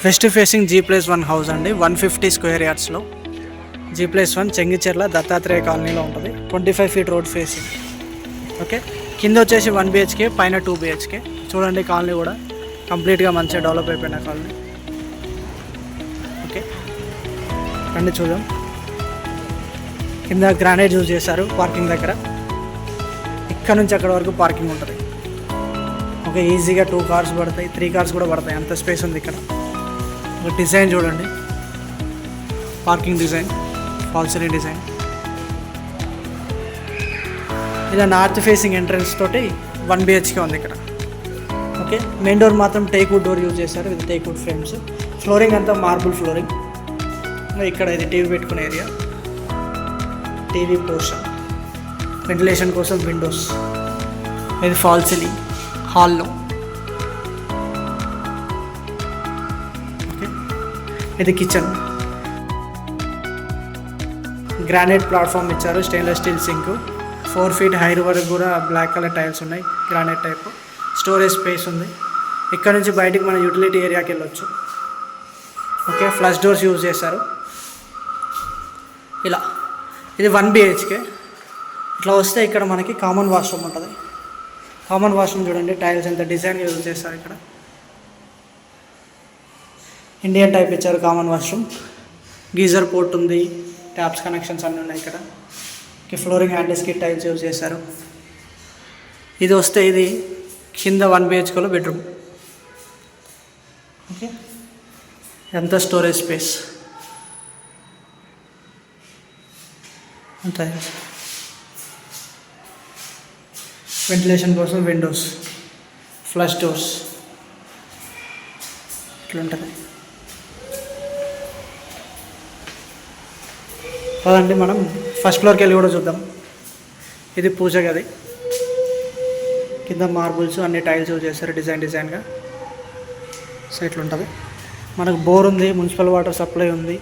West facing G+1 house అండి, 150 square యార్డ్స్లో. G+1 Chengicherla Dattatreya కాలనీలో ఉంటుంది. 25 ఫీట్ రోడ్ ఫేసింగ్. ఓకే, కింద వచ్చేసి 1 BHK, పైన 2 BHK. చూడండి, కాలనీ కూడా కంప్లీట్గా మంచిగా డెవలప్ అయిపోయిన కాలనీ. ఓకే, రండి చూద్దాం. కింద గ్రానైట్ యూజ్ చేశారు పార్కింగ్ దగ్గర. ఇక్కడ నుంచి అక్కడ వరకు పార్కింగ్ ఉంటుంది. ఓకే, ఈజీగా 2 కార్స్ పడతాయి, 3 కార్స్ కూడా పడతాయి, అంత స్పేస్ ఉంది ఇక్కడ. డిజైన్ చూడండి, parking design, fall ceiling design. ఇలా నార్త్ ఫేసింగ్ ఎంట్రన్స్ తోటి 1 BHK ఉంది ఇక్కడ. ఓకే, మెయిన్ డోర్ మాత్రం టేక్వుడ్ డోర్ యూజ్ చేశారు విత్ టేక్వుడ్ ఫ్రేమ్స్. ఫ్లోరింగ్ అంతా మార్బుల్ ఫ్లోరింగ్. ఇక్కడ ఇది టీవీ పెట్టుకునే ఏరియా, టీవీ పోర్షన్, వెంటిలేషన్ కోసం విండోస్. ఇది ఫాల్ సీలింగ్ హాల్లో. ఓకే, ఇది కిచెన్. గ్రానైట్ ప్లాట్ఫామ్ ఇచ్చారు, stainless steel sync, 4 feet height వరకు కూడా బ్లాక్ కలర్ టైల్స్ ఉన్నాయి, గ్రానైట్ టైప్. స్టోరేజ్ స్పేస్ ఉంది. ఇక్కడ నుంచి బయటికి మన యూటిలిటీ ఏరియాకి వెళ్ళొచ్చు. ఓకే, ఫ్లష్ డోర్స్ యూజ్ చేశారు. ఇలా ఇది 1 BHK. ఇట్లా వస్తే ఇక్కడ మనకి కామన్ వాష్రూమ్ ఉంటుంది. కామన్ వాష్రూమ్ చూడండి, టైల్స్ ఎంత డిజైన్ యూజ్ చేస్తారు ఇక్కడ. ఇండియన్ టైప్ ఇచ్చారు కామన్ వాష్రూమ్. గీజర్ పోర్ట్ ఉంది, ట్యాప్స్ కనెక్షన్స్ అన్నీ ఉన్నాయి ఇక్కడ. ఫ్లోరింగ్ హ్యాండిల్స్కి టైల్స్ యూజ్ చేశారు. ఇది వస్తే ఇది కింద 1 BHKలో బెడ్రూమ్. ఓకే, ఎంత స్టోరేజ్ స్పేస్ అంత. వెంటిలేషన్ కోసం విండోస్, ఫ్లష్ డోర్స్ ఇట్లా ఉంటుంది. అదండి, మనం ఫస్ట్ ఫ్లోర్కి వెళ్ళి కూడా చూద్దాం. ఇది పూజ గది. కింద మార్బుల్స్, అన్ని టైల్స్ యూజ్ చేస్తారు డిజైన్గా. సో ఇట్లా ఉంటుంది. మనకు బోర్ ఉంది, మున్సిపల్ వాటర్ సప్లై ఉంది.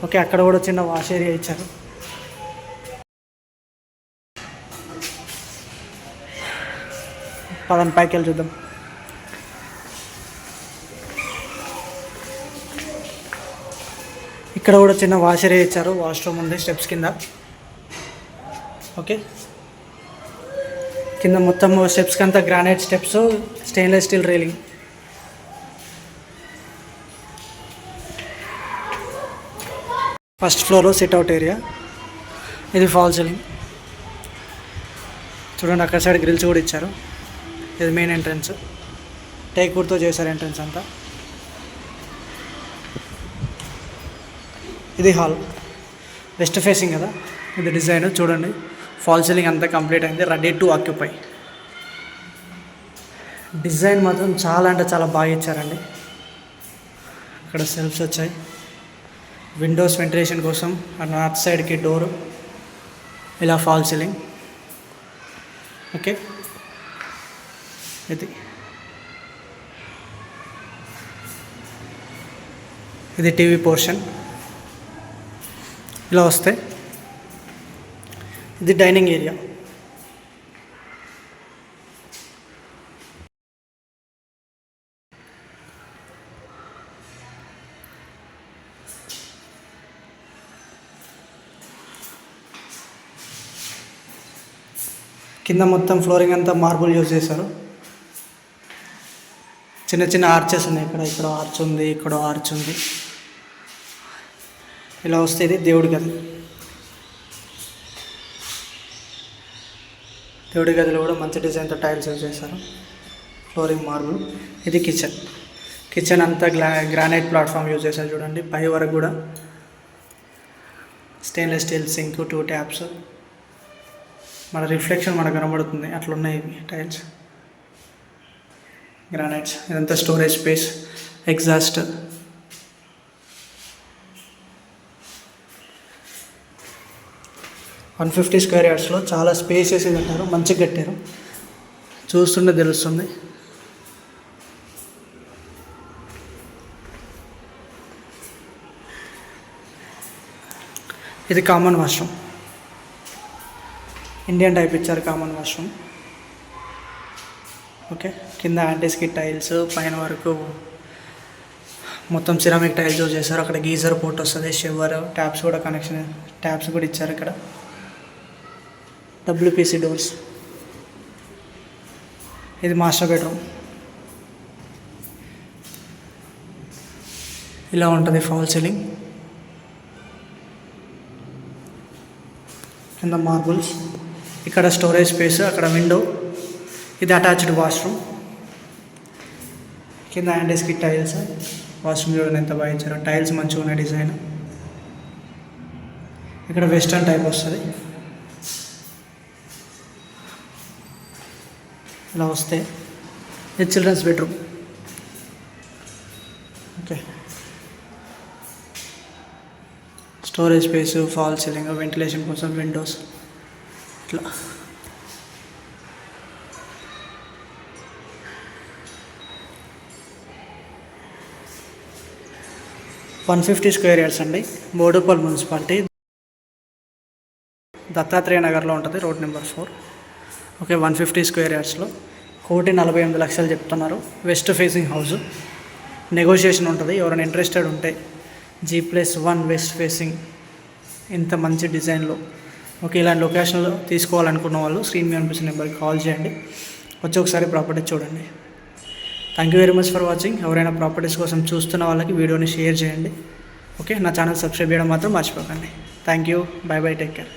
ఓకే, అక్కడ కూడా చిన్న వాష్ ఏరియా ఇచ్చారు. పదండి పైకి వెళ్ళి చూద్దాం. ఇక్కడ కూడా చిన్న వాష్ ఏరియా ఇచ్చారు, వాష్రూమ్ ఉంది స్టెప్స్ కింద. ఓకే, కింద మొత్తం స్టెప్స్కి అంతా granite steps, stainless steel railing. First ఫ్లోర్లో సిట్అవుట్ ఏరియా. ఇది ఫాల్ సీలింగ్ చూడండి, అక్కడ సైడ్ గ్రిల్స్ కూడా ఇచ్చారు. ఇది మెయిన్ ఎంట్రన్స్, టేక్వుడ్తో చేశారు ఎంట్రన్స్ అంతా. ఇది హాల్, వెస్ట్ ఫేసింగ్ కదా. ఇది డిజైన్ చూడండి, ఫాల్ సీలింగ్ అంతా కంప్లీట్ అయింది, రెడీ టు ఆక్యుపై. డిజైన్ మాత్రం చాలా అంటే చాలా బాగా ఇచ్చారండి. ఇక్కడ సెల్ఫ్స్ వచ్చాయి, విండోస్ వెంటిలేషన్ కోసం. నార్త్ సైడ్కి డోరు, ఇలా ఫాల్ సీలింగ్. ఓకే, ఇది టీవీ పోర్షన్. ఇలా వస్తే ఇది డైనింగ్ ఏరియా. కింద మొత్తం ఫ్లోరింగ్ అంతా మార్బుల్ యూజ్ చేశారు. చిన్న చిన్న ఆర్చెస్ ఉన్నాయి, ఇక్కడ ఆర్చ్ ఉంది, ఇక్కడ ఆర్చ్ ఉంది. ఇలా వస్తే ఇది దేవుడి గది. దేవుడి గదిలో కూడా మంచి డిజైన్తో టైల్స్ యూజ్ చేశారు, ఫ్లోరింగ్ మార్బుల్. ఇది కిచెన్ అంతా గ్రానైట్ ప్లాట్ఫామ్ యూజ్ చేశారు చూడండి, పై వరకు కూడా. Stainless steel sink, 2 taps. మన రిఫ్లెక్షన్ మనకు కనబడుతుంది, అట్లున్నాయి ఇవి టైల్స్, గ్రానైట్స్. ఇదంతా storage space, exhaust. One 150 square యార్డ్స్లో చాలా స్పేసెస్ కట్టారు, మంచిగా కట్టారు, చూస్తుంటే తెలుస్తుంది. ఇది కామన్ వాష్రూమ్, ఇండియన్ టైప్ ఇచ్చారు కామన్ వాష్రూమ్. ఓకే, కింద యాంటీస్కి టైల్స్, పైన వరకు మొత్తం సిరామిక్ టైల్స్ యూజ్ చేశారు. అక్కడ గీజర్ పోర్ట్ వస్తుంది, షవర్, ట్యాప్స్ కూడా కనెక్షన్, ట్యాప్స్ కూడా ఇచ్చారు. ఇక్కడ డబ్ల్యూపీసీ డోర్స్. ఇది మాస్టర్ బెడ్రూమ్. ఇలా ఉంటుంది ఫాల్ సీలింగ్. కింద మార్బుల్స్. ఇక్కడ స్టోరేజ్ స్పేస్, అక్కడ విండో. ఇది అటాచ్డ్ వాష్రూమ్. కింద యాండీస్కి టైల్స్. వాష్రూమ్ చూడండి ఎంత బాగా ఇచ్చారు. టైల్స్ మంచిగా ఉన్నాయి డిజైన్. ఇక్కడ వెస్టర్న్ టైప్ వస్తుంది. ఇలా వస్తే ఇది children's bedroom. Okay, storage space, fall ceiling, ventilation కోసం విండోస్. ఇట్లా 150 స్క్వేర్ యార్డ్స్ అండి. బోడుపల్ మున్సిపాలిటీ, దత్తాత్రేయ నగర్లో ఉంటుంది, రోడ్ నెంబర్ 4. ఓకే, 150 స్క్వేర్ యార్డ్స్లో 1,48,00,000 చెప్తున్నారు. West facing house. నెగోషియేషన్ ఉంటుంది. ఎవరైనా ఇంట్రెస్టెడ్ ఉంటే G+1 వెస్ట్ ఫేసింగ్ ఇంత మంచి డిజైన్లో, ఓకే, ఇలాంటి లొకేషన్లో తీసుకోవాలనుకున్న వాళ్ళు స్క్రీన్ మీద అనిపించిన నెంబర్కి కాల్ చేయండి. వచ్చి ఒకసారి ప్రాపర్టీ చూడండి. Thank you very much for watching. ఎవరైనా ప్రాపర్టీస్ కోసం చూస్తున్న వాళ్ళకి వీడియోని షేర్ చేయండి. ఓకే, నా ఛానల్ సబ్స్క్రైబ్ చేయడం మాత్రం మర్చిపోకండి. Thank you. By by, take care.